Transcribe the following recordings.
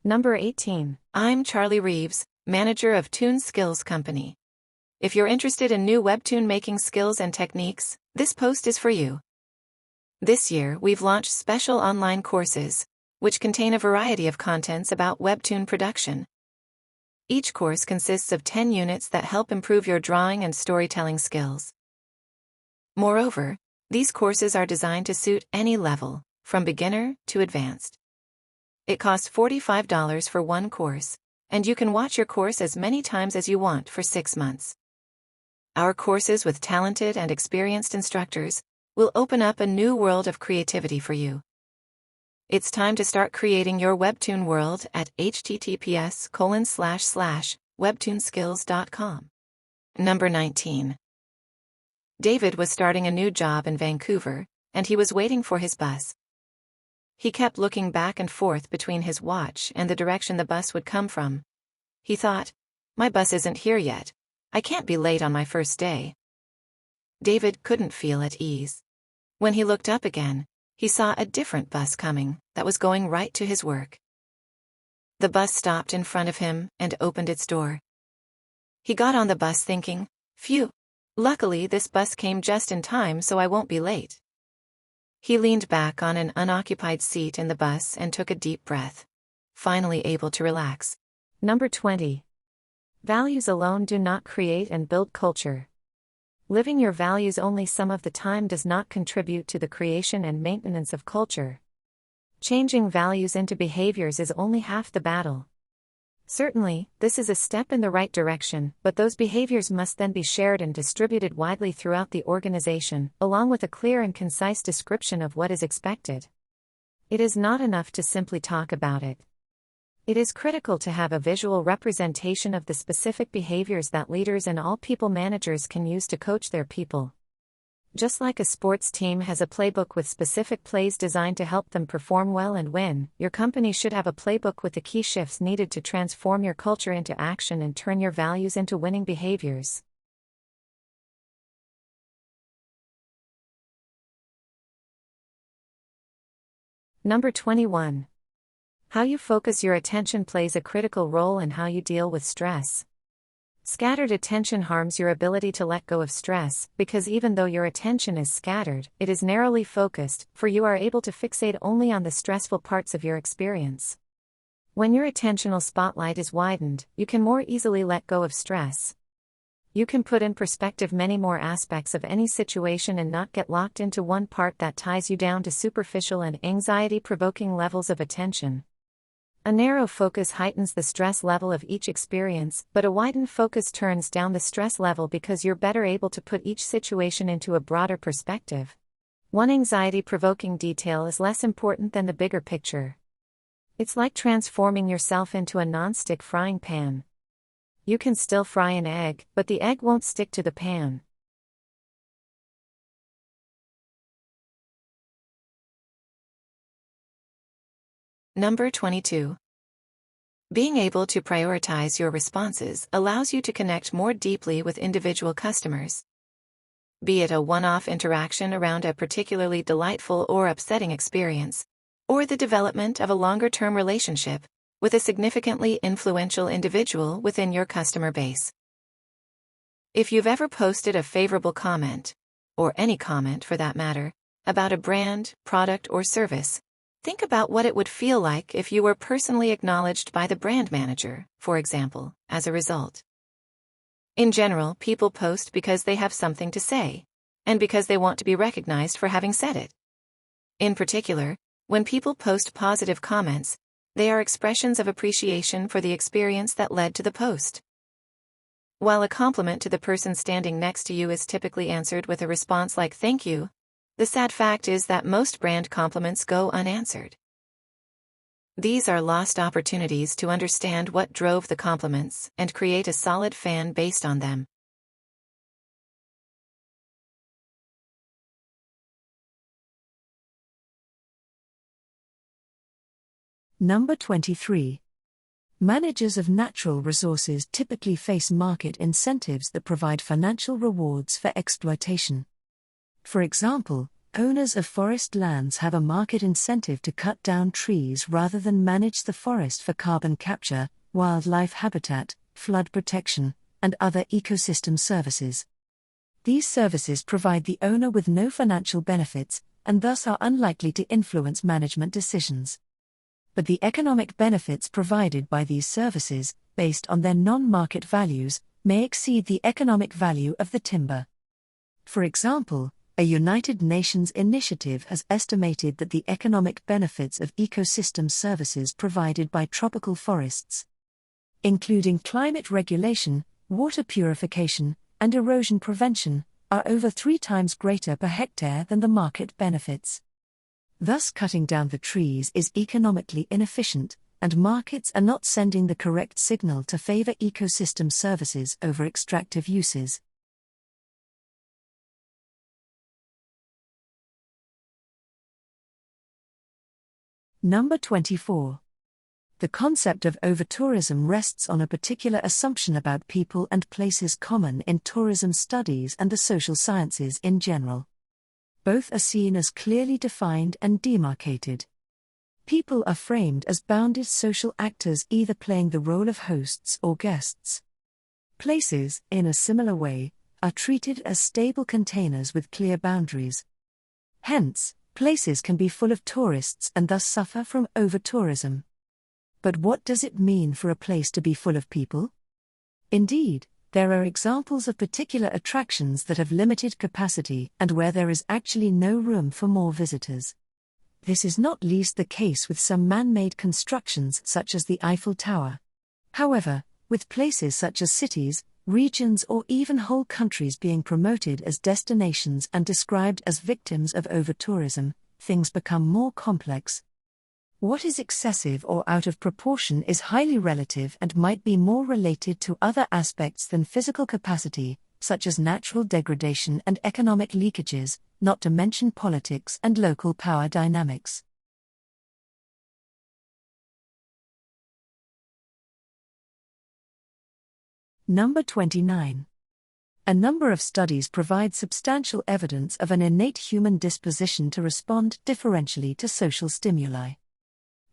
Number 18. I'm Charlie Reeves, manager of Toon Skills Company. If you're interested in new webtoon making skills and techniques, this post is for you. This year, we've launched special online courses, which contain a variety of contents about webtoon production. Each course consists of 10 units that help improve your drawing and storytelling skills. Moreover, these courses are designed to suit any level, from beginner to advanced. It costs $45 for one course, and you can watch your course as many times as you want for 6 months. Our courses with talented and experienced instructors will open up a new world of creativity for you. It's time to start creating your webtoon world at https://webtoonskills.com. Number 19. David was starting a new job in Vancouver, and he was waiting for his bus. He kept looking back and forth between his watch and the direction the bus would come from. He thought, "My bus isn't here yet. I can't be late on my first day." David couldn't feel at ease. When he looked up again, he saw a different bus coming that was going right to his work. The bus stopped in front of him and opened its door. He got on the bus thinking, "Phew, luckily this bus came just in time so I won't be late." He leaned back on an unoccupied seat in the bus and took a deep breath, finally able to relax. Number 20. Values alone do not create and build culture. Living your values only some of the time does not contribute to the creation and maintenance of culture. Changing values into behaviors is only half the battle. Certainly, this is a step in the right direction, but those behaviors must then be shared and distributed widely throughout the organization, along with a clear and concise description of what is expected. It is not enough to simply talk about it. It is critical to have a visual representation of the specific behaviors that leaders and all people managers can use to coach their people. Just like a sports team has a playbook with specific plays designed to help them perform well and win, your company should have a playbook with the key shifts needed to transform your culture into action and turn your values into winning behaviors. Number 21. How you focus your attention plays a critical role in how you deal with stress. Scattered attention harms your ability to let go of stress, because even though your attention is scattered, it is narrowly focused, for you are able to fixate only on the stressful parts of your experience. When your attentional spotlight is widened, you can more easily let go of stress. You can put in perspective many more aspects of any situation and not get locked into one part that ties you down to superficial and anxiety-provoking levels of attention. A narrow focus heightens the stress level of each experience, but a widened focus turns down the stress level because you're better able to put each situation into a broader perspective. One anxiety-provoking detail is less important than the bigger picture. It's like transforming yourself into a non-stick frying pan. You can still fry an egg, but the egg won't stick to the pan. Number 22. Being able to prioritize your responses allows you to connect more deeply with individual customers. Be it a one-off interaction around a particularly delightful or upsetting experience, or the development of a longer-term relationship with a significantly influential individual within your customer base. If you've ever posted a favorable comment, or any comment for that matter, about a brand, product, or service, think about what it would feel like if you were personally acknowledged by the brand manager, for example, as a result. In general, people post because they have something to say, and because they want to be recognized for having said it. In particular, when people post positive comments, they are expressions of appreciation for the experience that led to the post. While a compliment to the person standing next to you is typically answered with a response like "thank you," the sad fact is that most brand compliments go unanswered. These are lost opportunities to understand what drove the compliments and create a solid fan based on them. Number 23. Managers of natural resources typically face market incentives that provide financial rewards for exploitation. For example, Owners of forest lands have a market incentive to cut down trees rather than manage the forest for carbon capture, wildlife habitat, flood protection, and other ecosystem services. These services provide the owner with no financial benefits, and thus are unlikely to influence management decisions. But the economic benefits provided by these services, based on their non-market values, may exceed the economic value of the timber. For example, a United Nations initiative has estimated that the economic benefits of ecosystem services provided by tropical forests, including climate regulation, water purification, and erosion prevention, are over 3 times greater per hectare than the market benefits. Thus, cutting down the trees is economically inefficient, and markets are not sending the correct signal to favor ecosystem services over extractive uses. Number 24. The concept of over-tourism rests on a particular assumption about people and places common in tourism studies and the social sciences in general. Both are seen as clearly defined and demarcated. People are framed as bounded social actors either playing the role of hosts or guests. Places, in a similar way, are treated as stable containers with clear boundaries. Hence, places can be full of tourists and thus suffer from over-tourism. But what does it mean for a place to be full of people? Indeed, there are examples of particular attractions that have limited capacity and where there is actually no room for more visitors. This is not least the case with some man-made constructions such as the Eiffel Tower. However, with places such as cities, regions, or even whole countries being promoted as destinations and described as victims of over-tourism, things become more complex. What is excessive or out of proportion is highly relative and might be more related to other aspects than physical capacity, such as natural degradation and economic leakages, not to mention politics and local power dynamics. Number 29. A number of studies provide substantial evidence of an innate human disposition to respond differentially to social stimuli.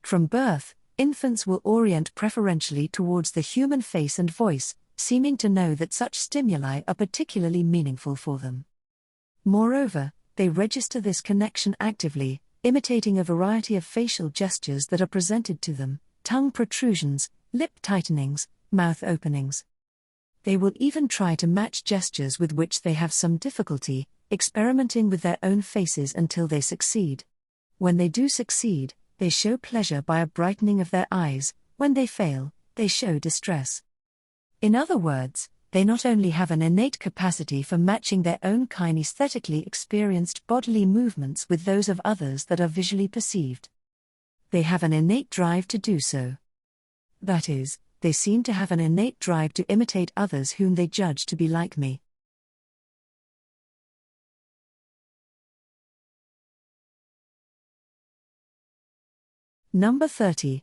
From birth, infants will orient preferentially towards the human face and voice, seeming to know that such stimuli are particularly meaningful for them. Moreover, they register this connection actively, imitating a variety of facial gestures that are presented to them: tongue protrusions, lip tightenings, mouth openings. They will even try to match gestures with which they have some difficulty, experimenting with their own faces until they succeed. When they do succeed, they show pleasure by a brightening of their eyes; when they fail, they show distress. In other words, they not only have an innate capacity for matching their own kinesthetically experienced bodily movements with those of others that are visually perceived. They have an innate drive to do so. That is, they seem to have an innate drive to imitate others whom they judge to be like me. Number 30.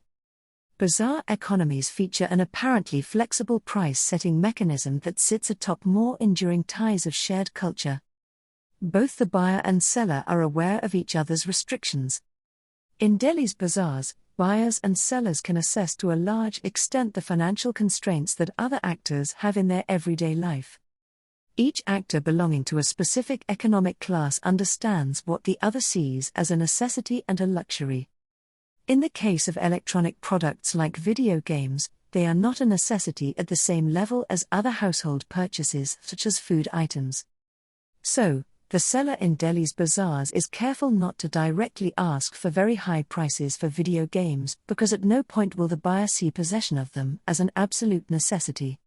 Bizarre economies feature an apparently flexible price-setting mechanism that sits atop more enduring ties of shared culture. Both the buyer and seller are aware of each other's restrictions. In Delhi's bazaars, buyers and sellers can assess to a large extent the financial constraints that other actors have in their everyday life. Each actor belonging to a specific economic class understands what the other sees as a necessity and a luxury. In the case of electronic products like video games, they are not a necessity at the same level as other household purchases such as food items. So, the seller in Delhi's bazaars is careful not to directly ask for very high prices for video games, because at no point will the buyer see possession of them as an absolute necessity.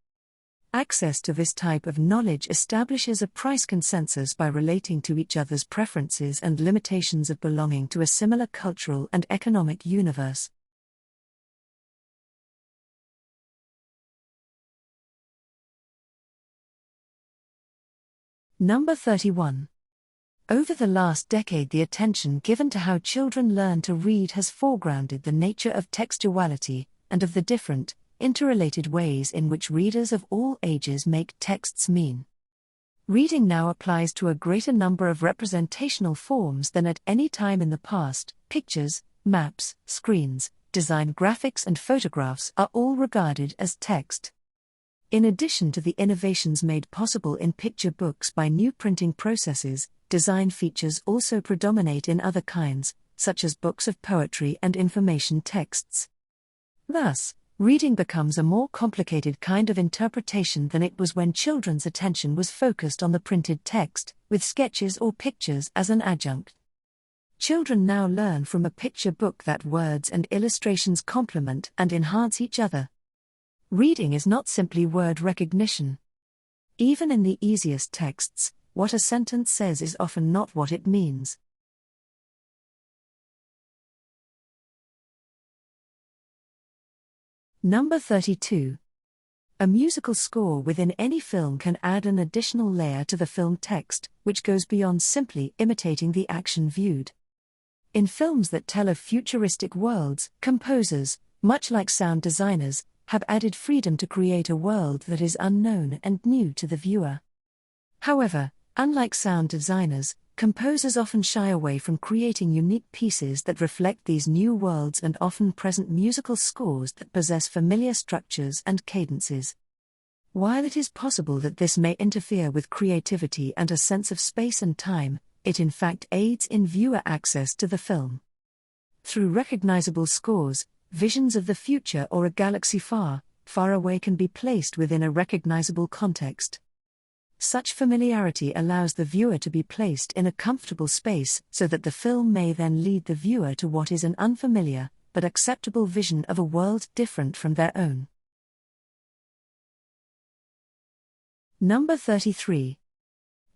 Access to this type of knowledge establishes a price consensus by relating to each other's preferences and limitations of belonging to a similar cultural and economic universe. Number 31. Over the last decade, the attention given to how children learn to read has foregrounded the nature of textuality, and of the different, interrelated ways in which readers of all ages make texts mean. Reading now applies to a greater number of representational forms than at any time in the past. Pictures, maps, screens, design graphics and photographs are all regarded as text. In addition to the innovations made possible in picture books by new printing processes, design features also predominate in other kinds, such as books of poetry and information texts. Thus, reading becomes a more complicated kind of interpretation than it was when children's attention was focused on the printed text, with sketches or pictures as an adjunct. Children now learn from a picture book that words and illustrations complement and enhance each other. Reading is not simply word recognition. Even in the easiest texts, what a sentence says is often not what it means. Number 32. A musical score within any film can add an additional layer to the film text, which goes beyond simply imitating the action viewed. In films that tell of futuristic worlds, composers, much like sound designers, have added freedom to create a world that is unknown and new to the viewer. However, unlike sound designers, composers often shy away from creating unique pieces that reflect these new worlds and often present musical scores that possess familiar structures and cadences. While it is possible that this may interfere with creativity and a sense of space and time, it in fact aids in viewer access to the film. Through recognizable scores, visions of the future or a galaxy far, far away can be placed within a recognizable context. Such familiarity allows the viewer to be placed in a comfortable space so that the film may then lead the viewer to what is an unfamiliar, but acceptable vision of a world different from their own. Number 33.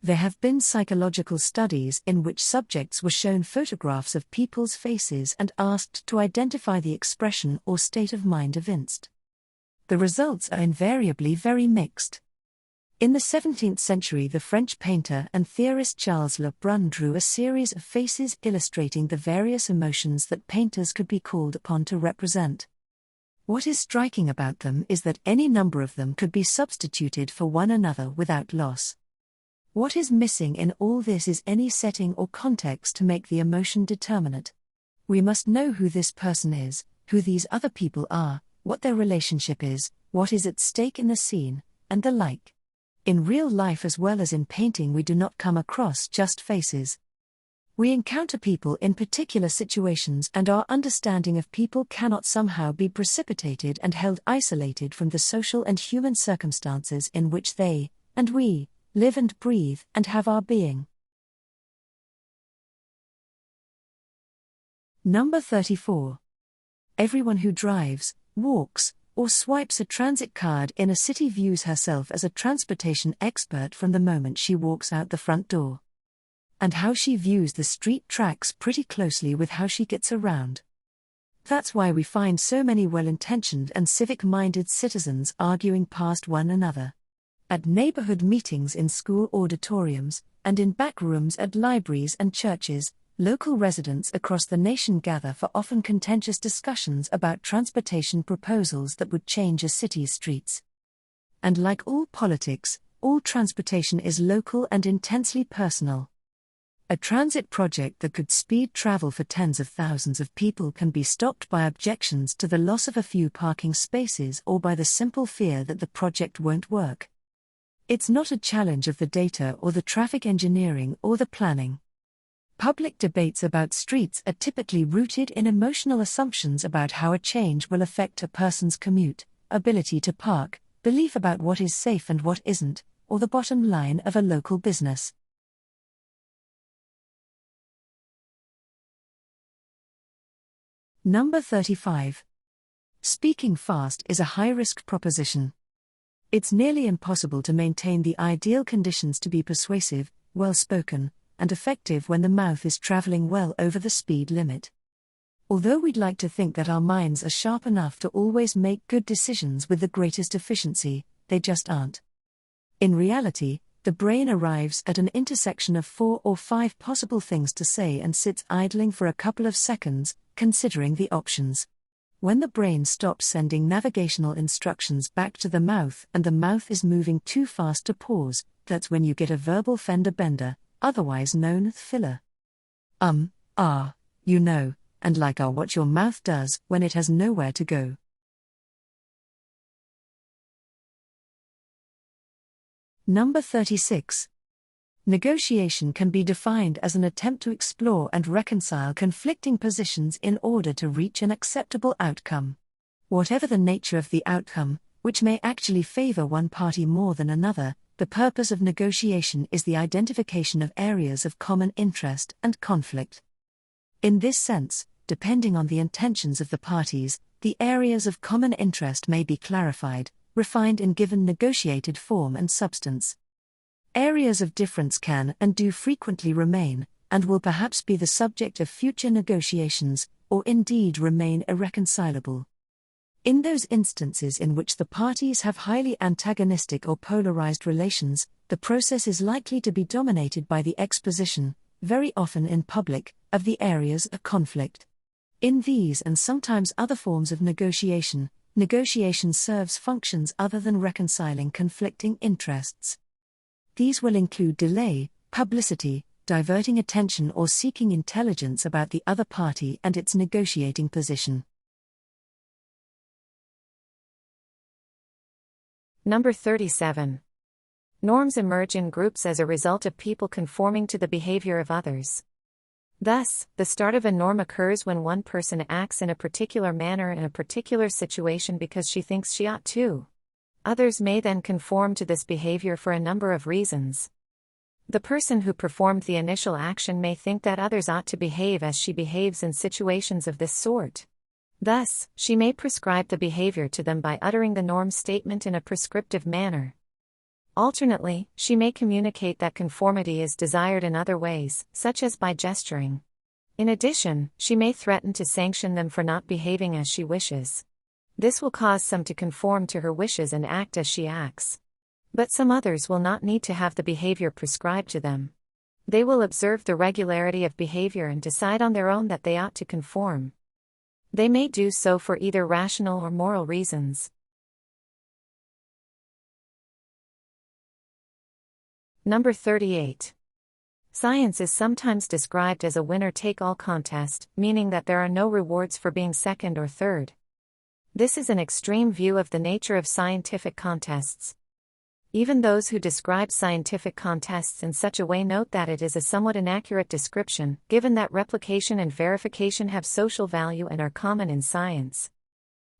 There have been psychological studies in which subjects were shown photographs of people's faces and asked to identify the expression or state of mind evinced. The results are invariably very mixed. In the 17th century, the French painter and theorist Charles Le Brun drew a series of faces illustrating the various emotions that painters could be called upon to represent. What is striking about them is that any number of them could be substituted for one another without loss. What is missing in all this is any setting or context to make the emotion determinate. We must know who this person is, who these other people are, what their relationship is, what is at stake in the scene, and the like. In real life as well as in painting, we do not come across just faces. We encounter people in particular situations, and our understanding of people cannot somehow be precipitated and held isolated from the social and human circumstances in which they, and we, live and breathe and have our being. Number 34. Everyone who drives, walks, or swipes a transit card in a city views herself as a transportation expert from the moment she walks out the front door. And how she views the street tracks pretty closely with how she gets around. That's why we find so many well-intentioned and civic-minded citizens arguing past one another. At neighborhood meetings in school auditoriums, and in back rooms at libraries and churches, local residents across the nation gather for often contentious discussions about transportation proposals that would change a city's streets. And like all politics, all transportation is local and intensely personal. A transit project that could speed travel for tens of thousands of people can be stopped by objections to the loss of a few parking spaces or by the simple fear that the project won't work. It's not a challenge of the data or the traffic engineering or the planning. Public debates about streets are typically rooted in emotional assumptions about how a change will affect a person's commute, ability to park, belief about what is safe and what isn't, or the bottom line of a local business. Number 35. Speaking fast is a high-risk proposition. It's nearly impossible to maintain the ideal conditions to be persuasive, well-spoken, and effective when the mouth is traveling well over the speed limit. Although we'd like to think that our minds are sharp enough to always make good decisions with the greatest efficiency, they just aren't. In reality, the brain arrives at an intersection of 4 or 5 possible things to say and sits idling for a couple of seconds, considering the options. When the brain stops sending navigational instructions back to the mouth and the mouth is moving too fast to pause, That's when you get a verbal fender bender, otherwise known as filler. You know, and like are what your mouth does when it has nowhere to go. Number 36. Negotiation can be defined as an attempt to explore and reconcile conflicting positions in order to reach an acceptable outcome. Whatever the nature of the outcome, which may actually favor one party more than another, the purpose of negotiation is the identification of areas of common interest and conflict. In this sense, depending on the intentions of the parties, the areas of common interest may be clarified, refined in given negotiated form and substance. Areas of difference can and do frequently remain, and will perhaps be the subject of future negotiations, or indeed remain irreconcilable. In those instances in which the parties have highly antagonistic or polarized relations, the process is likely to be dominated by the exposition, very often in public, of the areas of conflict. In these and sometimes other forms of negotiation serves functions other than reconciling conflicting interests. These will include delay, publicity, diverting attention or seeking intelligence about the other party and its negotiating position. Number 37. Norms emerge in groups as a result of people conforming to the behavior of others. Thus, the start of a norm occurs when one person acts in a particular manner in a particular situation because she thinks she ought to. Others may then conform to this behavior for a number of reasons. The person who performed the initial action may think that others ought to behave as she behaves in situations of this sort. Thus, she may prescribe the behavior to them by uttering the norm statement in a prescriptive manner. Alternately, she may communicate that conformity is desired in other ways, such as by gesturing. In addition, she may threaten to sanction them for not behaving as she wishes. This will cause some to conform to her wishes and act as she acts. But some others will not need to have the behavior prescribed to them. They will observe the regularity of behavior and decide on their own that they ought to conform. They may do so for either rational or moral reasons. Number 38. Science is sometimes described as a winner-take-all contest, meaning that there are no rewards for being second or third. This is an extreme view of the nature of scientific contests. Even those who describe scientific contests in such a way note that it is a somewhat inaccurate description, given that replication and verification have social value and are common in science.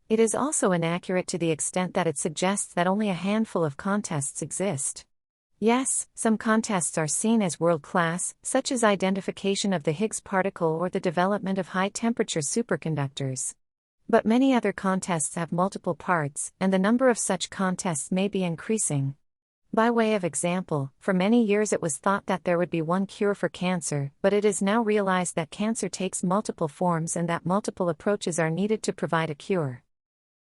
It is also inaccurate to the extent that it suggests that only a handful of contests exist. Yes, some contests are seen as world-class, such as identification of the Higgs particle or the development of high-temperature superconductors. But many other contests have multiple parts, and the number of such contests may be increasing. By way of example, for many years it was thought that there would be one cure for cancer, but it is now realized that cancer takes multiple forms and that multiple approaches are needed to provide a cure.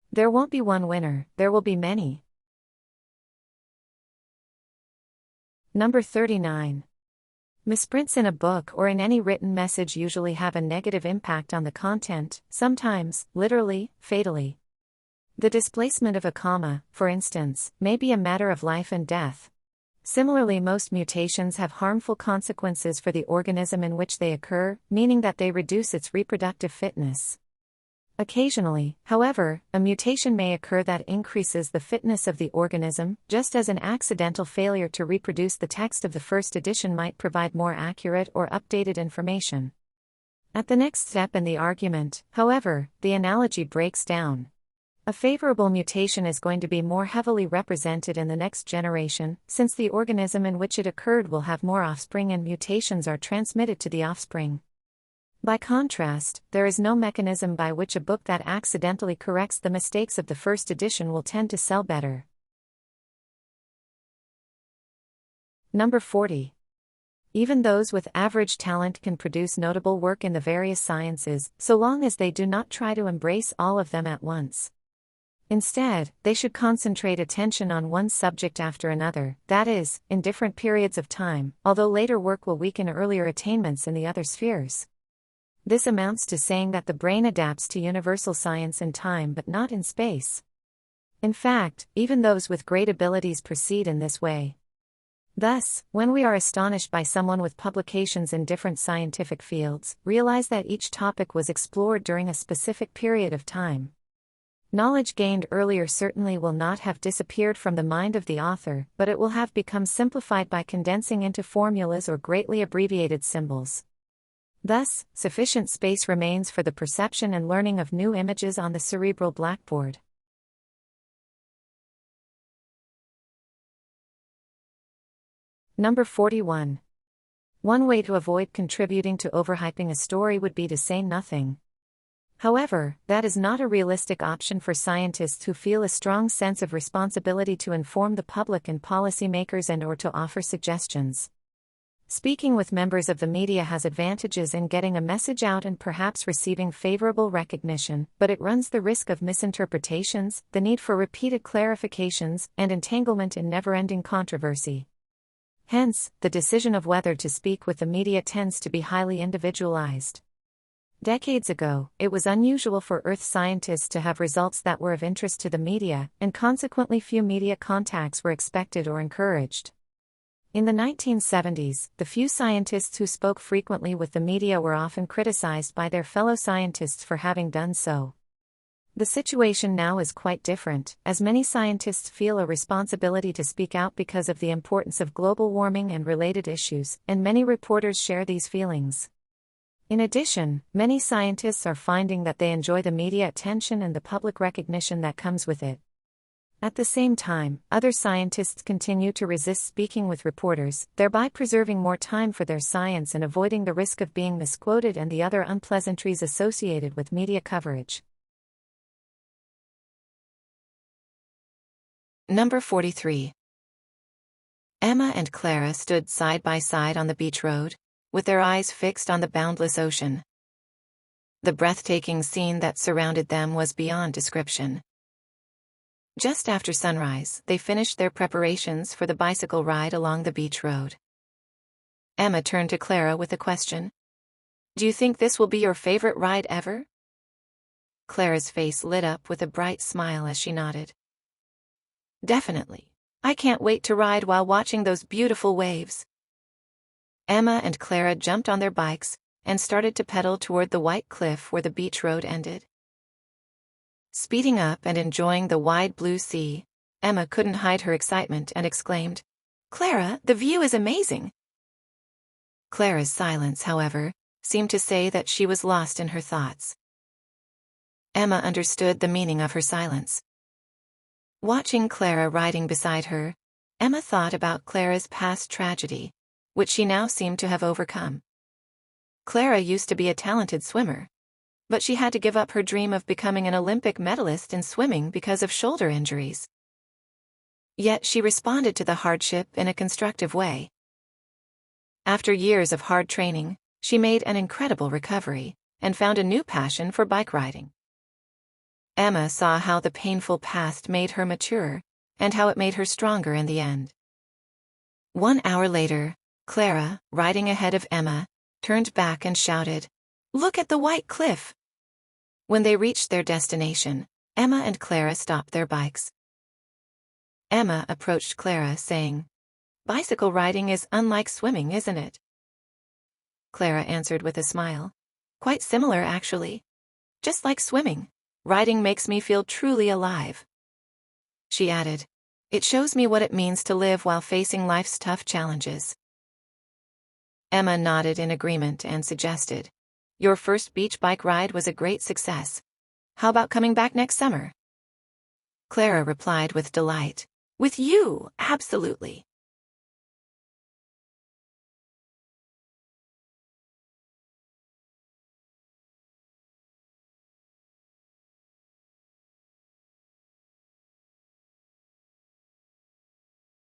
There won't be one winner, there will be many. Number 39. Misprints in a book or in any written message usually have a negative impact on the content, sometimes, literally, fatally. The displacement of a comma, for instance, may be a matter of life and death. Similarly, most mutations have harmful consequences for the organism in which they occur, meaning that they reduce its reproductive fitness. Occasionally, however, a mutation may occur that increases the fitness of the organism, just as an accidental failure to reproduce the text of the first edition might provide more accurate or updated information. At the next step in the argument, however, the analogy breaks down. A favorable mutation is going to be more heavily represented in the next generation, since the organism in which it occurred will have more offspring and mutations are transmitted to the offspring. By contrast, there is no mechanism by which a book that accidentally corrects the mistakes of the first edition will tend to sell better. Number 40. Even those with average talent can produce notable work in the various sciences, so long as they do not try to embrace all of them at once. Instead, they should concentrate attention on one subject after another, that is, in different periods of time, although later work will weaken earlier attainments in the other spheres. This amounts to saying that the brain adapts to universal science in time but not in space. In fact, even those with great abilities proceed in this way. Thus, when we are astonished by someone with publications in different scientific fields, realize that each topic was explored during a specific period of time. Knowledge gained earlier certainly will not have disappeared from the mind of the author, but it will have become simplified by condensing into formulas or greatly abbreviated symbols. Thus, sufficient space remains for the perception and learning of new images on the cerebral blackboard. Number 41. One way to avoid contributing to overhyping a story would be to say nothing. However, that is not a realistic option for scientists who feel a strong sense of responsibility to inform the public and policymakers and/or to offer suggestions. Speaking with members of the media has advantages in getting a message out and perhaps receiving favorable recognition, but it runs the risk of misinterpretations, the need for repeated clarifications, and entanglement in never-ending controversy. Hence, the decision of whether to speak with the media tends to be highly individualized. Decades ago, it was unusual for Earth scientists to have results that were of interest to the media, and consequently few media contacts were expected or encouraged. In the 1970s, the few scientists who spoke frequently with the media were often criticized by their fellow scientists for having done so. The situation now is quite different, as many scientists feel a responsibility to speak out because of the importance of global warming and related issues, and many reporters share these feelings. In addition, many scientists are finding that they enjoy the media attention and the public recognition that comes with it. At the same time, other scientists continue to resist speaking with reporters, thereby preserving more time for their science and avoiding the risk of being misquoted and the other unpleasantries associated with media coverage. Number 43. Emma and Clara stood side by side on the beach road, with their eyes fixed on the boundless ocean. The breathtaking scene that surrounded them was beyond description. Just after sunrise, they finished their preparations for the bicycle ride along the beach road. Emma turned to Clara with a question. "Do you think this will be your favorite ride ever?" Clara's face lit up with a bright smile as she nodded. "Definitely. I can't wait to ride while watching those beautiful waves." Emma and Clara jumped on their bikes and started to pedal toward the white cliff where the beach road ended. Speeding up and enjoying the wide blue sea, Emma couldn't hide her excitement and exclaimed, "Clara, the view is amazing." Clara's silence, however, seemed to say that she was lost in her thoughts. Emma understood the meaning of her silence. Watching Clara riding beside her, Emma thought about Clara's past tragedy, which she now seemed to have overcome. Clara used to be a talented swimmer, but she had to give up her dream of becoming an Olympic medalist in swimming because of shoulder injuries. Yet she responded to the hardship in a constructive way. After years of hard training, she made an incredible recovery and found a new passion for bike riding. Emma saw how the painful past made her mature, and how it made her stronger in the end. 1 hour later, Clara, riding ahead of Emma, turned back and shouted, "Look at the white cliff!" When they reached their destination, Emma and Clara stopped their bikes. Emma approached Clara saying, "Bicycle riding is unlike swimming, isn't it?" Clara answered with a smile, "Quite similar, actually. Just like swimming, riding makes me feel truly alive." She added, "It shows me what it means to live while facing life's tough challenges." Emma nodded in agreement and suggested, "Your first beach bike ride was a great success. How about coming back next summer?" Clara replied with delight, "With you, absolutely."